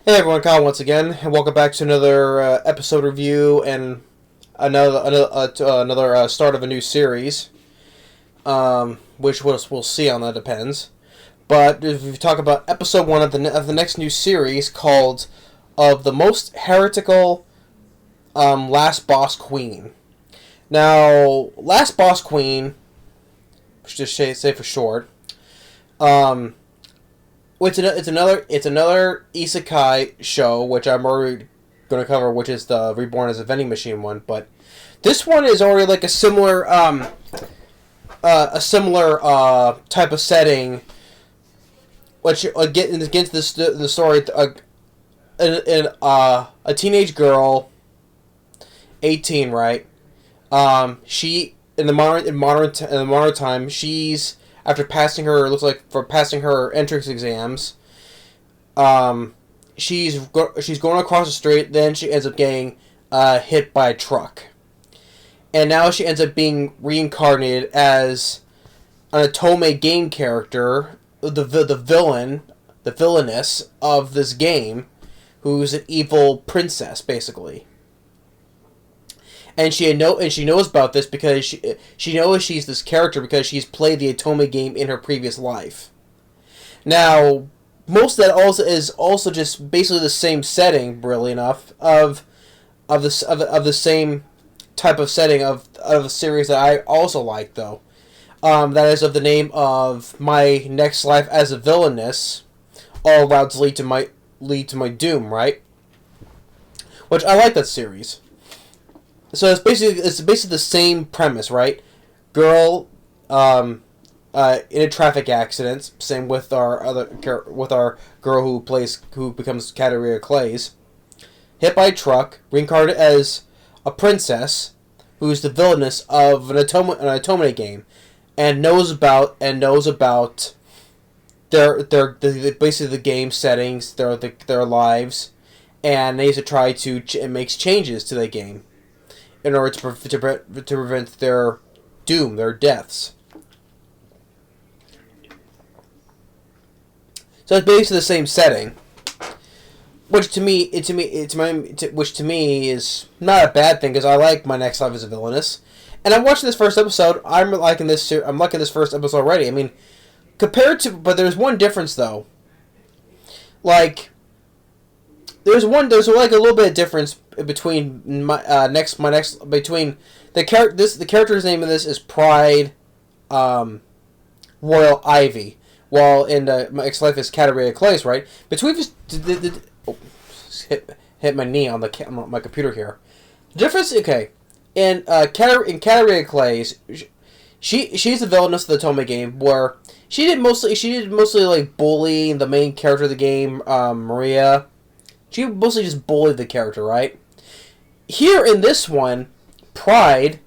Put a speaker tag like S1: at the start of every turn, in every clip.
S1: Hey everyone, Kyle once again, and welcome back to another episode review and another start of a new series, which we'll see on that depends. But if we talk about episode one of the next new series called "Of the Most Heretical Last Boss Queen." Now, Last Boss Queen, just say for short, um, it's another isekai show, which I'm already going to cover, which is the Reborn as a Vending Machine one. But this one is already like a similar type of setting, which against the story. A teenage girl, 18, right? She in the modern time, she's after passing her, it looks like for passing her entrance exams, she's going across the street. Then she ends up getting hit by a truck, and now she ends up being reincarnated as an Otome game character, the villain, the villainess of this game, who's an evil princess, basically. And she knows about this because she knows she's this character because she's played the Otome game in her previous life. Now, most of that also is also just basically the same setting, really enough, of the same type of setting of a series that I also like, though. That is of the name of My Next Life as a Villainess. All routes lead to my doom, right? Which I like that series. So it's basically the same premise, right? Girl, in a traffic accident. Same with our girl who becomes Katerina Cleas. Hit by a truck, reincarnated as a princess, who's the villainess of an Otome game, and knows about their basically the game settings, their lives, and needs to try to makes changes to the game in order to prevent their doom, their deaths. So it's basically the same setting, which to me is not a bad thing because I like My Next Life as a Villainess, and I'm watching this first episode. I'm liking this first episode already. I mean, but there's one difference though. Like, there's like a little bit of difference between between the character's name of this is Pride, Royal Ivy, while in My Next Life is Katerina Cleas, right? Between hit my knee on my computer here. The difference, okay, in Katerina Cleas, she's the villainess of the Otome game, where she did mostly like bully the main character of the game, Maria. She mostly just bullied the character, right? Here in this one, Pride,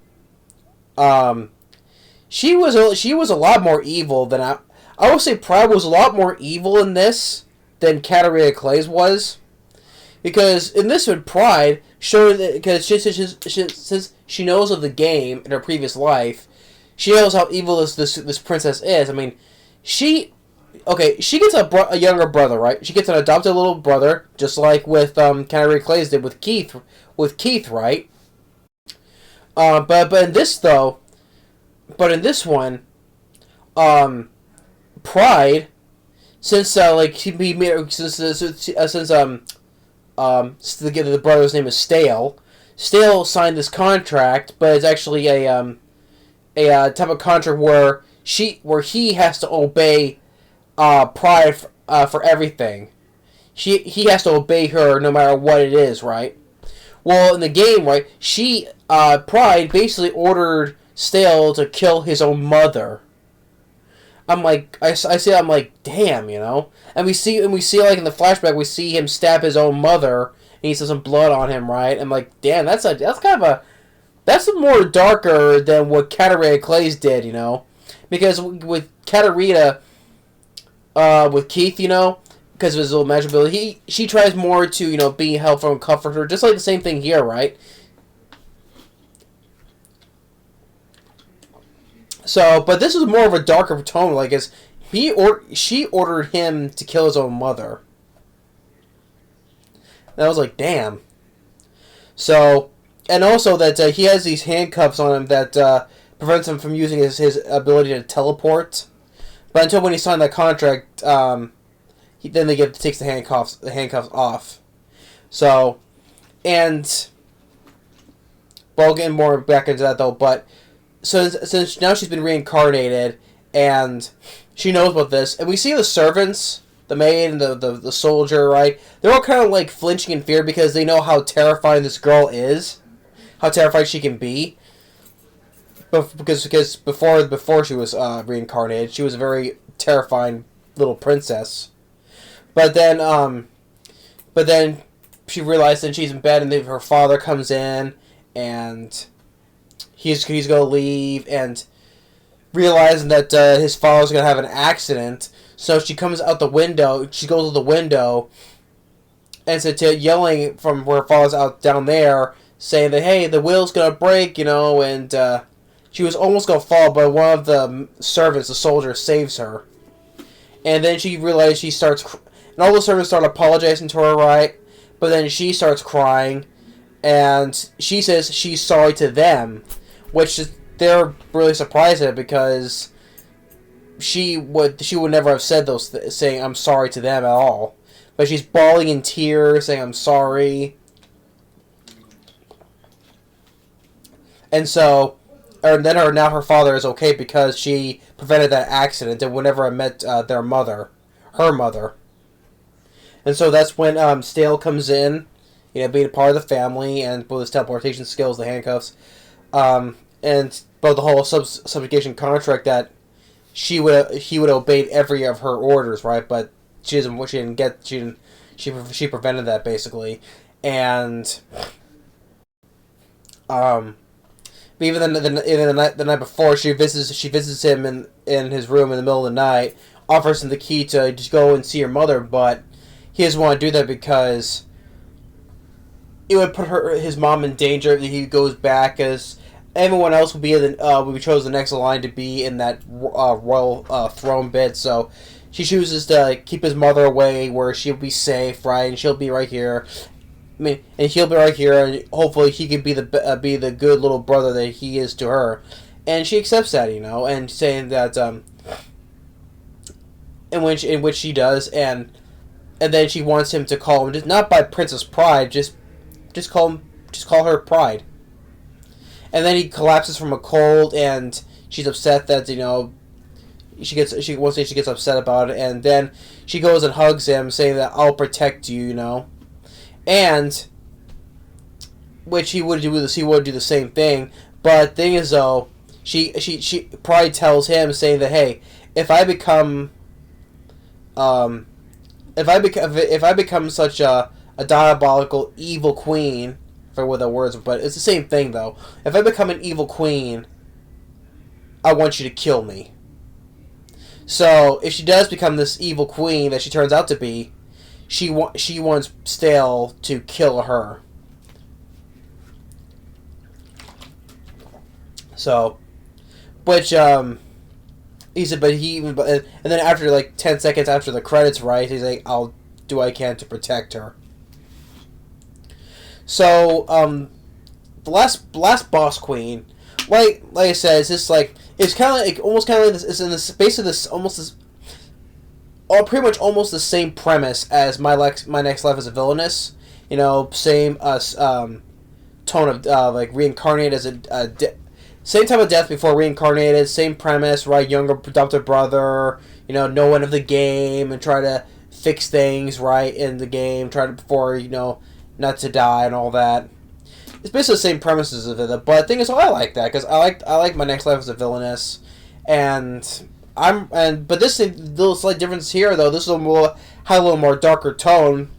S1: she was a lot more evil than I would say Pride was a lot more evil in this than Katerina Cleas was, because in this one, Pride showed that because since she knows of the game in her previous life, she knows how evil this princess is. I mean, she gets a younger brother, right? She gets an adopted little brother, just like with Katerina Cleas did with Keith, right? But in this one, Pride, since the brother's name is Stale. Stale signed this contract, but it's actually a type of contract where he has to obey Pride for everything. He has to obey her no matter what it is, right? Well, in the game, right, Pride basically ordered Stale to kill his own mother. I'm like, I'm like, damn, you know? And we see like in the flashback, we see him stab his own mother, and he sees some blood on him, right? I'm like, damn, that's more darker than what Katerina Cleas did, you know? Because with Katerina, with Keith, you know, because of his little magic ability, she tries more to, you know, be helpful and comfort her, just like the same thing here, right? So, but this is more of a darker tone, like, as she ordered him to kill his own mother. And I was like, damn. So, and also that he has these handcuffs on him that prevents him from using his ability to teleport. But until when he signed that contract, then takes the handcuffs off. So, and we'll get more back into that though. But since now she's been reincarnated and she knows about this, and we see the servants, the maid and the soldier, right? They're all kind of like flinching in fear because they know how terrifying this girl is, how terrified she can be. Because before she was reincarnated, she was a very terrifying little princess. But then she realized that she's in bed, and her father comes in, and he's gonna leave, and realizing that his father's gonna have an accident. So she comes out the window. She goes to the window, and yelling from where her father's out down there, saying that hey, the wheel's gonna break, and she was almost gonna fall, but one of the servants, the soldier, saves her. And then she realized and all the servants start apologizing to her, right? But then she starts crying, and she says she's sorry to them, which they're really surprised at because she would never have said saying I'm sorry to them at all. But she's bawling in tears, saying I'm sorry. And so, now her father is okay because she prevented that accident and whenever I met her mother. And so that's when Stale comes in, being a part of the family, and both his teleportation skills, the handcuffs, and both the whole subjugation contract that he would obey every of her orders, right? But she prevented that basically, and even the night before, she visits him in his room in the middle of the night, offers him the key to just go and see her mother, but he doesn't want to do that because it would put his mom in danger if he goes back, as everyone else would be chosen the next line to be in that royal throne bit. So she chooses to keep his mother away where she'll be safe, right? And she'll be right here. And he'll be right here, and hopefully he can be the good little brother that he is to her. And she accepts that, and saying that in which she does, and then she wants him to call him, just not by Princess Pride, just call her Pride. And then he collapses from a cold, and she's upset that she gets upset about it, and then she goes and hugs him, saying that I'll protect you, and which he would do the same thing. But the thing is though, she Pride tells him, saying that hey, if I become such a diabolical evil queen, I forget what the words, but it's the same thing though. If I become an evil queen, I want you to kill me. So if she does become this evil queen that she turns out to be, she wants Stale to kill her. So, which he said, and then after like 10 seconds after the credits, right, he's like, I'll do what I can to protect her. So, the last boss queen, like I said, it's just like, it's kind of like, almost kind of like this, it's in the space of this, almost this, pretty much almost the same premise as my next life as a villainess. Same tone of like reincarnated as same type of death before reincarnated, same premise, right? Younger adopted brother, no one of the game, and try to fix things right in the game, try to before not to die and all that. It's basically the same premises of it, but the thing is, I like that because I like my next life as a villainess, but this little slight difference here though. This had a little more darker tone,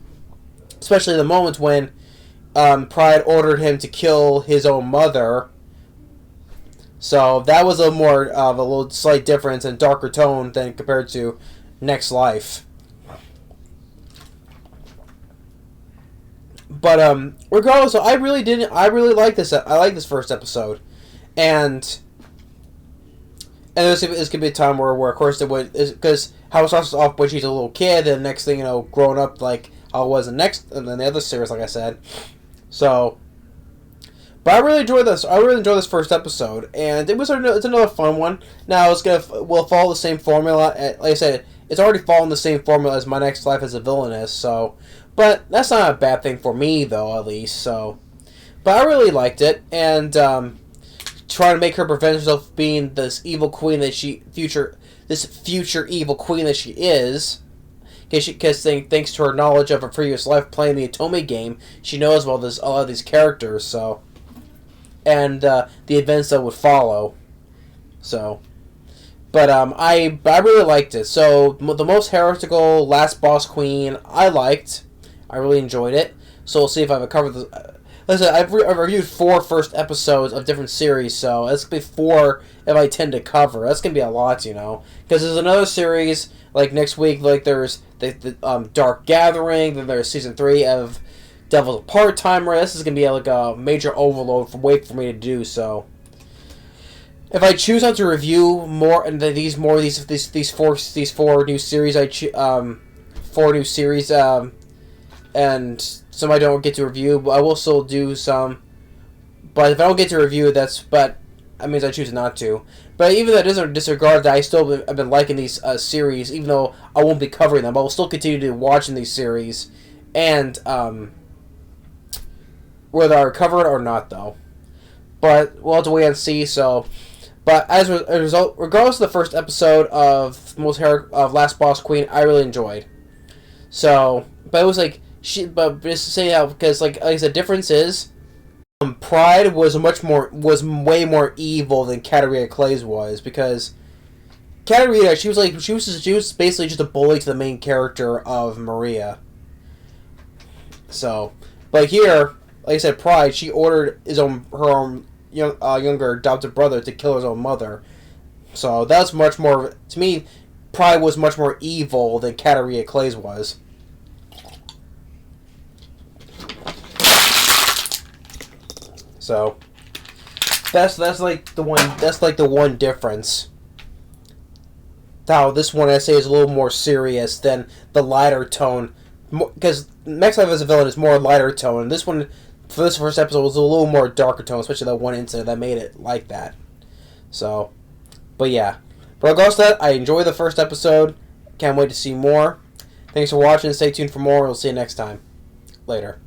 S1: especially in the moments when Pride ordered him to kill his own mother. So that was a more of a little slight difference and darker tone than compared to Next Life. But regardless, so I really like this. I like this first episode, and this could be a time where of course because how it starts off when she's a little kid, and the next thing growing up, like how it was in the other series, like I said. So, but I really enjoyed this. I really enjoyed this first episode, and it's another fun one. Now we'll follow the same formula. Like I said, it's already following the same formula as My Next Life as a Villainess. So, but that's not a bad thing for me, though, at least. So, but I really liked it, and trying to make her prevent herself being this evil queen that this future evil queen that she is. Because thanks to her knowledge of her previous life playing the Otome game, she knows about a lot of these characters. So, and the events that would follow. So, but I really liked it. So the most heretical last boss queen I liked. I really enjoyed it. So we'll see if I've covered the. Listen, I've reviewed 4 first episodes of different series, so that's gonna be 4 if I tend to cover. That's gonna be a lot, you know, because there's another series like next week. Like there's the Dark Gathering. Then there's season 3 of Devil's Part-Timer. This is gonna be like a major overload for me to do. So if I choose not to review more and these 4 new series, 4 new series and some I don't get to review, but I will still do some. But if I don't get to review, that means I choose not to. But even that doesn't disregard that I've been liking these series, even though I won't be covering them. I will still continue to watching these series, and whether I cover it or not, though. But we'll have to wait and see. So, but as a result, regardless of the first episode of Last Boss Queen, I really enjoyed. So, but it was like. But just to say that, because like I said, the difference is Pride was way more evil than Katerina Cleas was, because Katerina she was basically just a bully to the main character of Maria. So, but here, like I said, Pride she ordered her own younger adopted brother to kill his own mother. So that's much more, to me, Pride was much more evil than Katerina Cleas was. So that's like the one difference. Now this one I say is a little more serious than the lighter tone, because Next Life as a Villain is more lighter tone. And this one, for this first episode, was a little more darker tone, especially that one incident that made it like that. So, but yeah. But regardless of that, I enjoyed the first episode. Can't wait to see more. Thanks for watching. Stay tuned for more. We'll see you next time. Later.